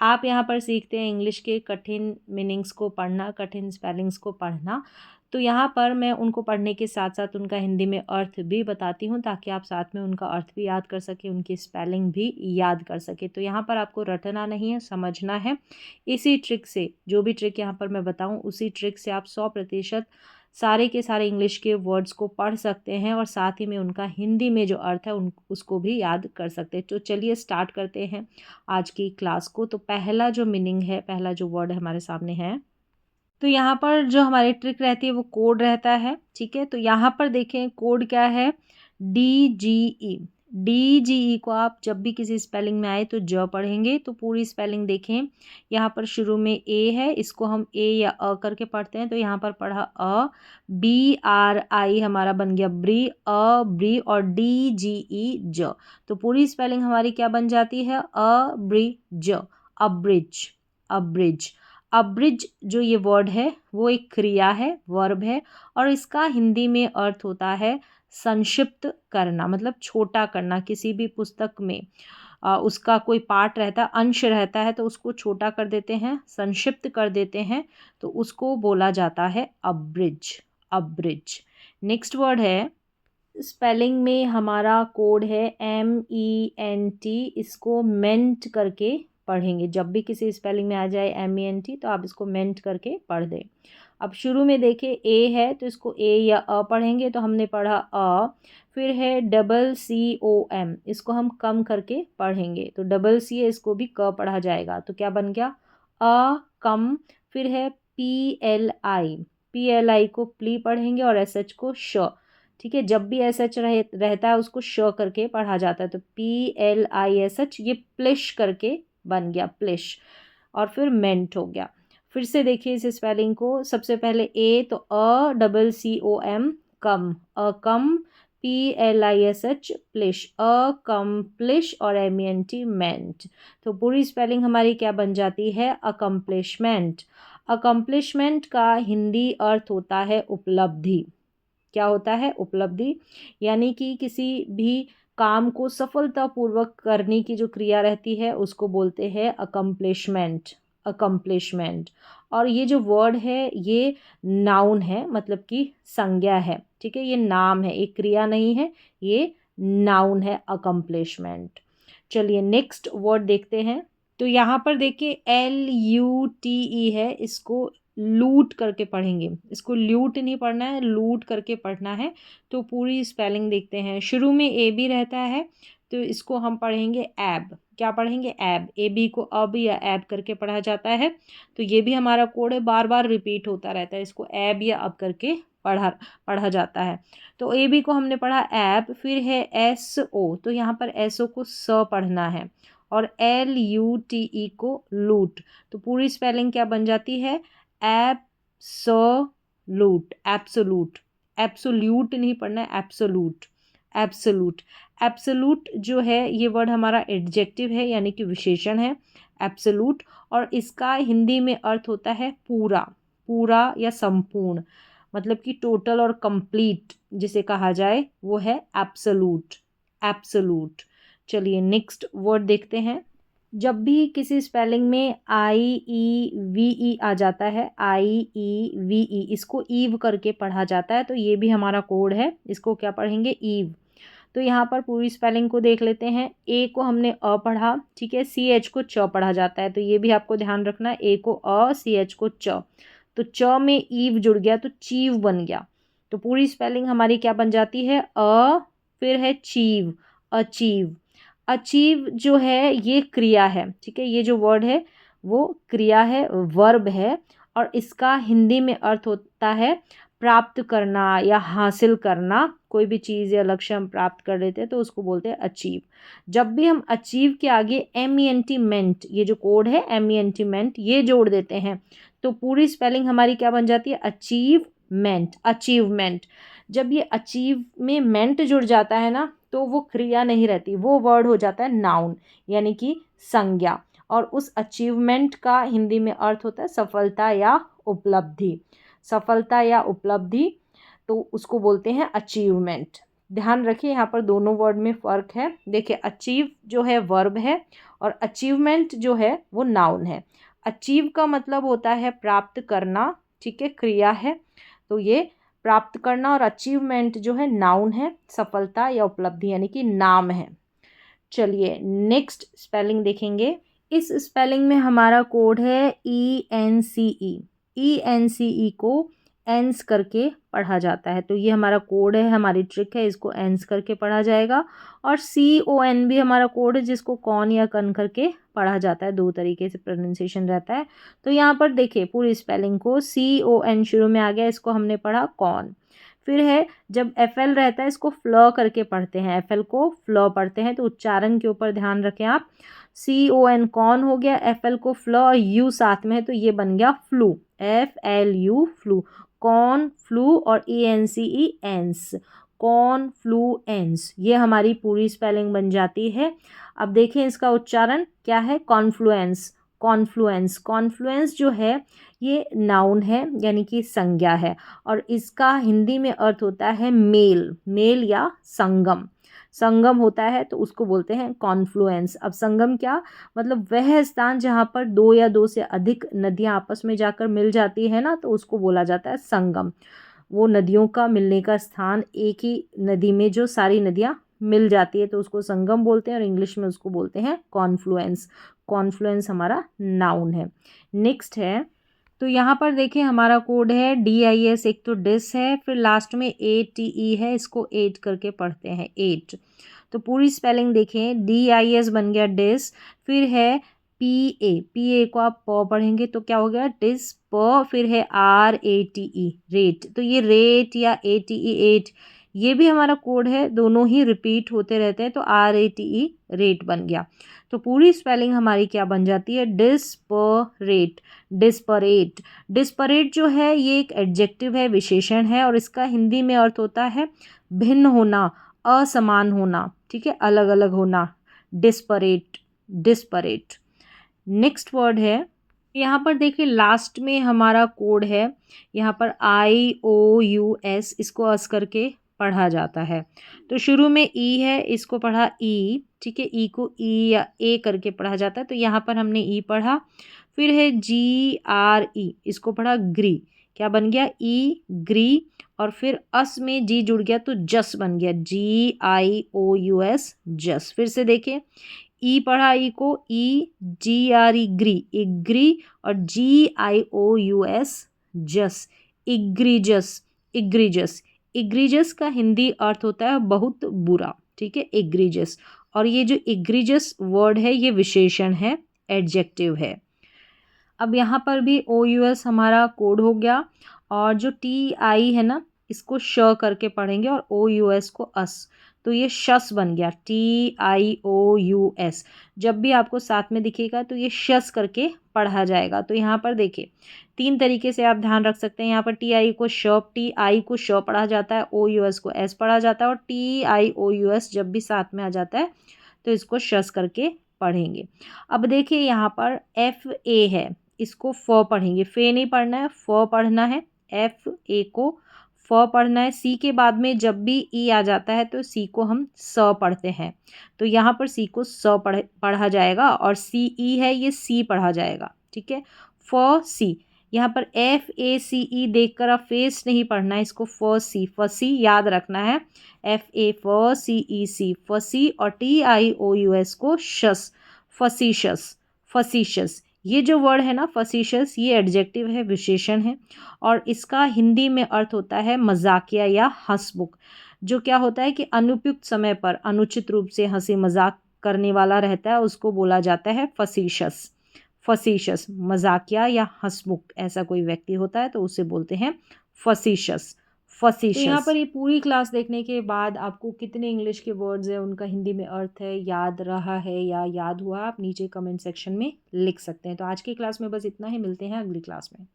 आप यहाँ पर सीखते हैं इंग्लिश के कठिन मीनिंग्स को पढ़ना, कठिन स्पेलिंग्स को पढ़ना। तो यहाँ पर मैं उनको पढ़ने के साथ साथ उनका हिंदी में अर्थ भी बताती हूँ, ताकि आप साथ में उनका अर्थ भी याद कर सकें, उनकी स्पेलिंग भी याद कर सकें। तो यहाँ पर आपको रटना नहीं है, समझना है। इसी ट्रिक से, जो भी ट्रिक यहाँ पर मैं बताऊँ, उसी ट्रिक से आप 100% सारे के सारे इंग्लिश के वर्ड्स को पढ़ सकते हैं और साथ ही में उनका हिंदी में जो अर्थ है उसको भी याद कर सकते हैं। तो चलिए स्टार्ट करते हैं आज की क्लास को। तो पहला जो मीनिंग है, पहला जो वर्ड हमारे सामने है, तो यहाँ पर जो हमारी ट्रिक रहती है वो कोड रहता है। ठीक है, तो यहाँ पर देखें कोड क्या है, DGE। DGE को आप जब भी किसी स्पेलिंग में आए तो ज पढ़ेंगे। तो पूरी स्पेलिंग देखें, यहाँ पर शुरू में ए है, इसको हम ए या अ करके पढ़ते हैं। तो यहाँ पर पढ़ा अ, BRI हमारा बन गया ब्री, अ ब्री, और DGE ज। तो पूरी स्पेलिंग हमारी क्या बन जाती है, अ ब्री ज, अब्रिज, अब्रिज। अब्रिज जो ये वर्ड है वो एक क्रिया है, वर्ब है, और इसका हिंदी में अर्थ होता है संक्षिप्त करना, मतलब छोटा करना। किसी भी पुस्तक में उसका कोई पार्ट रहता है, अंश रहता है, तो उसको छोटा कर देते हैं, संक्षिप्त कर देते हैं, तो उसको बोला जाता है अब्रिज, अब्रिज। नेक्स्ट वर्ड है, स्पेलिंग में हमारा कोड है MENT। इसको मेंट करके पढ़ेंगे। जब भी किसी स्पेलिंग में आ जाए MENT तो आप इसको मेंट करके पढ़ दें। अब शुरू में देखें ए है, तो इसको ए या अ पढ़ेंगे। तो हमने पढ़ा अ, फिर है CCOM, इसको हम कम करके पढ़ेंगे। तो CC है, इसको भी क पढ़ा जाएगा। तो क्या बन गया, अ कम। फिर है PLI को प्ली पढ़ेंगे और SH को श। ठीक है, जब भी SH रहता है उसको श करके पढ़ा जाता है। तो PLISH, ये प्लिश करके बन गया, प्लिश। और फिर मेंट हो गया। फिर से देखिए इस स्पेलिंग को, सबसे पहले ए, तो ACCOM कम, अ कम, PLISH प्लिश, अ कम प्लिश, और MENT मेंट। तो पूरी स्पेलिंग हमारी क्या बन जाती है, अकम्प्लिशमेंट। अकम्प्लिशमेंट का हिंदी अर्थ होता है उपलब्धि। क्या होता है, उपलब्धि। यानी कि किसी भी काम को सफलतापूर्वक करने की जो क्रिया रहती है उसको बोलते हैं अकम्प्लिशमेंट, अकम्प्लिशमेंट। और ये जो वर्ड है ये नाउन है, मतलब कि संज्ञा है। ठीक है, ये नाम है, एक क्रिया नहीं है, ये नाउन है अकम्प्लिशमेंट। चलिए नेक्स्ट वर्ड देखते हैं। तो यहाँ पर देखिए LUTE है, इसको लूट करके पढ़ेंगे। इसको ल्यूट नहीं पढ़ना है, लूट करके पढ़ना है। तो पूरी स्पेलिंग देखते हैं। शुरू में ए बी रहता है, तो इसको हम पढ़ेंगे एब। क्या पढ़ेंगे, एब। ए बी को अब या एब करके पढ़ा जाता है। तो ये भी हमारा कोड है, बार बार रिपीट होता रहता है, इसको एब या अब करके पढ़ा जाता है। तो ए बी को हमने पढ़ा एब। फिर है SO, तो यहाँ पर SO को स पढ़ना है, और LUTE को लूट। तो पूरी स्पेलिंग क्या बन जाती है, एब्सोलूट, एब्सोलूट। एब्सोल्यूट नहीं पढ़ना है, एब्सोलूट, एब्सोलूट। एब्सोलूट जो है ये वर्ड हमारा एडजेक्टिव है, यानी कि विशेषण है, एब्सोलूट। और इसका हिंदी में अर्थ होता है पूरा, पूरा या संपूर्ण, मतलब कि टोटल और कंप्लीट जिसे कहा जाए वो है एब्सोलूट, एब्सोलूट। चलिए नेक्स्ट वर्ड देखते हैं। जब भी किसी स्पेलिंग में IEVE आ जाता है, IEVE, इसको ईव करके पढ़ा जाता है। तो ये भी हमारा कोड है, इसको क्या पढ़ेंगे, ईव। तो यहाँ पर पूरी स्पेलिंग को देख लेते हैं। ए को हमने अ पढ़ा, ठीक है, CH को च पढ़ा जाता है। तो ये भी आपको ध्यान रखना है, ए को अ, CH को च। तो च में ईव जुड़ गया तो चीव बन गया। तो पूरी स्पेलिंग हमारी क्या बन जाती है, अ, फिर है चीव, अचीव। अचीव जो है ये क्रिया है। ठीक है, ये जो वर्ड है वो क्रिया है, वर्ब है, और इसका हिंदी में अर्थ होता है प्राप्त करना या हासिल करना। कोई भी चीज़ या लक्ष्य हम प्राप्त कर लेते हैं तो उसको बोलते हैं अचीव। जब भी हम अचीव के आगे MENT मेंट, ये जो कोड है MENT मेंट, ये जोड़ देते हैं तो पूरी स्पेलिंग हमारी क्या बन जाती है, अचीवमेंट, अचीवमेंट। जब ये अचीव में मेंट जुड़ जाता है ना तो वो क्रिया नहीं रहती, वो वर्ड हो जाता है नाउन, यानी कि संज्ञा। और उस अचीवमेंट का हिंदी में अर्थ होता है सफलता या उपलब्धि, सफलता या उपलब्धि। तो उसको बोलते हैं अचीवमेंट। ध्यान रखिए यहाँ पर दोनों वर्ड में फ़र्क है। देखिए अचीव जो है वर्ब है और अचीवमेंट जो है वो नाउन है। अचीव का मतलब होता है प्राप्त करना, ठीक है, क्रिया है। तो ये प्राप्त करना, और अचीवमेंट जो है नाउन है, सफलता या उपलब्धि यानी कि नाम है। चलिए नेक्स्ट स्पेलिंग देखेंगे। इस स्पेलिंग में हमारा कोड है ENCE। ENCE को एंस करके पढ़ा जाता है, तो ये हमारा कोड है, हमारी ट्रिक है, इसको एंस करके पढ़ा जाएगा। और CON भी हमारा कोड है, जिसको कॉन या कन करके पढ़ा जाता है, 2 तरीके से प्रोनाउंसिएशन रहता है। तो यहाँ पर देखिए पूरी स्पेलिंग को, CON शुरू में आ गया, इसको हमने पढ़ा कॉन। फिर है जब FL रहता है, इसको फ्ल करके पढ़ते हैं, FL को फ्ल पढ़ते हैं, तो उच्चारण के ऊपर ध्यान रखें आप। CON कॉन हो गया, FL को फ्ल और U साथ में है, तो ये बन गया flu, FLU flu. Confluence और ENCE एंस, कॉन फ्लू एंस, ये हमारी पूरी स्पेलिंग बन जाती है। अब देखें इसका उच्चारण क्या है, कॉन्फ्लुएंस। कॉन्फ्लुएंस, कॉन्फ्लुएंस जो है ये नाउन है यानी कि संज्ञा है, और इसका हिंदी में अर्थ होता है मेल, मेल या संगम। संगम होता है तो उसको बोलते हैं कॉन्फ्लुएंस। अब संगम क्या मतलब, वह स्थान जहाँ पर 2 या 2 से अधिक नदियाँ आपस में जाकर मिल जाती है ना, तो उसको बोला जाता है संगम। वो नदियों का मिलने का स्थान, एक ही नदी में जो सारी नदियाँ मिल जाती है, तो उसको संगम बोलते हैं, और इंग्लिश में उसको बोलते हैं कॉन्फ्लुएंस। कॉन्फ्लुएंस हमारा नाउन है। नेक्स्ट है, तो यहाँ पर देखें हमारा कोड है DIS, एक तो डिस है, फिर लास्ट में ATE है, इसको 8 करके पढ़ते हैं, 8। तो पूरी स्पेलिंग देखें, DIS बन गया डिस, फिर है PA को आप प पढ़ेंगे तो क्या हो गया, डिस प, फिर है RATE रेट, तो ये रेट या ATE 8, ये भी हमारा कोड है, दोनों ही रिपीट होते रहते हैं, तो RATE रेट बन गया। तो पूरी स्पेलिंग हमारी क्या बन जाती है, डिस्परेट, डिस्परेट। डिस्परेट जो है ये एक एडजेक्टिव है, विशेषण है, और इसका हिंदी में अर्थ होता है भिन्न होना, असमान होना, ठीक है, अलग अलग होना, डिस्परेट, डिस्परेट। नेक्स्ट वर्ड है, यहाँ पर देखिए लास्ट में हमारा कोड है, यहाँ पर IOUS, इसको अस करके पढ़ा जाता है। तो शुरू में ई है, इसको पढ़ा ई, ठीक है, ई को ई या ए करके पढ़ा जाता है, तो यहाँ पर हमने ई पढ़ा। फिर है GRE, इसको पढ़ा ग्री, क्या बन गया, ई ग्री, और फिर अस में जी जुड़ गया तो जस बन गया, GIOUS जस। फिर से देखें, ई पढ़ा, ई को EGRE ग्री, इग्री, और GIOUS जस, इग्रीजस, इग्रीजस। इग्रीजस का हिंदी अर्थ होता है बहुत बुरा, ठीक है, इग्रीजस। और ये जो इग्रीजस वर्ड है ये विशेषण है, एडजेक्टिव है। अब यहाँ पर भी OUS हमारा कोड हो गया, और जो TI है ना, इसको श करके पढ़ेंगे, और OUS को अस, तो ये शस बन गया, TIOUS। जब भी आपको साथ में दिखेगा तो ये शस करके पढ़ा जाएगा। तो यहाँ पर देखिए 3 तरीके से आप ध्यान रख सकते हैं। यहाँ पर TI को श पढ़ा जाता है, OUS को एस पढ़ा जाता है, और TIOUS जब भी साथ में आ जाता है तो इसको शस करके पढ़ेंगे। अब देखिए यहाँ पर FA है, इसको फ पढ़ेंगे, फे नहीं पढ़ना है, फ पढ़ना है, FA को फ पढ़ना है। सी के बाद में जब भी ई आ जाता है तो सी को हम स पढ़ते हैं, तो यहाँ पर सी को स पढ़ा जाएगा, और CE है ये सी पढ़ा जाएगा, ठीक है, फ सी। यहाँ पर FACE देखकर आप फेस नहीं पढ़ना है, इसको फसी याद रखना है, FACEC फसी, और TIOUS को शस, फसीशस, फसीशस। ये जो वर्ड है ना फसीशस, ये एडजेक्टिव है, विशेषण है, और इसका हिंदी में अर्थ होता है मजाकिया या हंसमुख। जो क्या होता है कि अनुपयुक्त समय पर अनुचित रूप से हंसी मजाक करने वाला रहता है, उसको बोला जाता है फसीशस। फसीशस, मजाकिया या हंसमुख ऐसा कोई व्यक्ति होता है तो उसे बोलते हैं फसीशस, फसीशस। तो यहाँ पर ये पूरी क्लास देखने के बाद आपको कितने इंग्लिश के वर्ड्स हैं, उनका हिंदी में अर्थ है, याद रहा है या याद हुआ, आप नीचे कमेंट सेक्शन में लिख सकते हैं। तो आज की क्लास में बस इतना ही, मिलते हैं अगली क्लास में।